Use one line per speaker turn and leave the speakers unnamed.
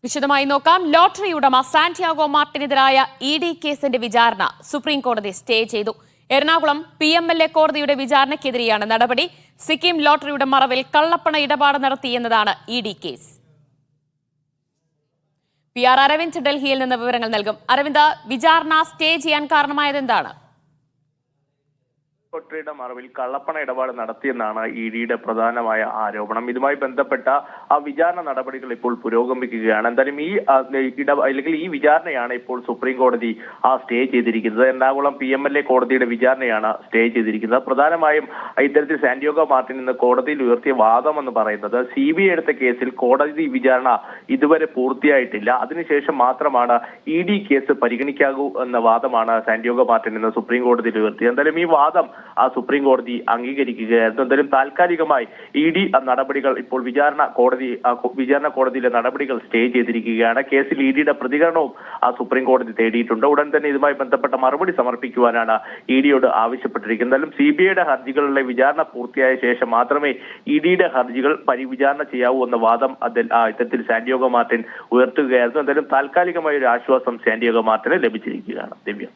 വിശദമായി നോക്കാം. ലോട്ടറി ഉടമ സാന്റിയാഗോ മാർട്ടിനെതിരായ ED കേസിന്റെ വിചാരണ സുപ്രീം കോടതി സ്റ്റേ ചെയ്തു. എറണാകുളം PMLA കോടതിയുടെ വിചാരണയ്ക്കെതിരെയാണ് നടപടി. സിക്കിം ലോട്ടറിയുടെ മറവിൽ കള്ളപ്പണ ഇടപാട് നടത്തിയെന്നതാണ് ED കേസ്. PR അരവിന്ദ് ഡൽഹിയിൽ നിന്ന് വിവരങ്ങൾ നൽകും. അരവിന്ദ്, വിചാരണ സ്റ്റേ ചെയ്യാൻ കാരണമായത് എന്താണ്?
ലോട്ടറിയുടെ മറവിൽ കള്ളപ്പണ ഇടപാട് നടത്തിയെന്നാണ് EDയുടെ പ്രധാനമായ ആരോപണം. ഇതുമായി ബന്ധപ്പെട്ട ആ വിചാരണ നടപടികൾ ഇപ്പോൾ പുരോഗമിക്കുകയാണ്. എന്തായാലും ഈ വിചാരണയാണ് ഇപ്പോൾ സുപ്രീം കോടതി സ്റ്റേ ചെയ്തിരിക്കുന്നത്. എറണാകുളം PMLA കോടതിയുടെ വിചാരണയാണ് സ്റ്റേ ചെയ്തിരിക്കുന്നത്. പ്രധാനമായും ഇത്തരത്തിൽ സാന്റിയാഗോ മാർട്ടിൻ ഇന്ന് കോടതിയിൽ ഉയർത്തിയ വാദം എന്ന് പറയുന്നത് CBI എടുത്ത കേസിൽ കോടതി വിചാരണ ഇതുവരെ പൂർത്തിയായിട്ടില്ല, അതിനുശേഷം മാത്രമാണ് ED കേസ് പരിഗണിക്കാകൂ എന്ന വാദമാണ് സാന്റിയാഗോ മാർട്ടിൻ ഇന്ന് സുപ്രീം കോടതിയിൽ ഉയർത്തിയത്. എന്തായാലും ഈ വാദം സുപ്രീം കോടതി അംഗീകരിക്കുകയായിരുന്നു. എന്തായാലും താൽക്കാലികമായി ED നടപടികൾ ഇപ്പോൾ വിചാരണ കോടതിയിലെ നടപടികൾ സ്റ്റേ ചെയ്തിരിക്കുകയാണ്. കേസിൽ EDയുടെ പ്രതികരണവും സുപ്രീം കോടതി തേടിയിട്ടുണ്ട്. ഉടൻ തന്നെ ഇതുമായി ബന്ധപ്പെട്ട മറുപടി സമർപ്പിക്കുവാനാണ് EDയോട് ആവശ്യപ്പെട്ടിരിക്കുന്നത്. എന്തായാലും CBIയുടെ ഹർജികളിലെ വിചാരണ പൂർത്തിയായ ശേഷം മാത്രമേ EDയുടെ ഹർജികൾ പരിവിചാരണ ചെയ്യാവൂ എന്ന വാദം ഇത്തരത്തിൽ സാന്റിയാഗോ മാർട്ടിൻ ഉയർത്തുകയായിരുന്നു. എന്തായാലും താൽക്കാലികമായ ഒരു ആശ്വാസം സാന്റിയാഗോ മാർട്ടിന് ലഭിച്ചിരിക്കുകയാണ്. ദിവ്യ.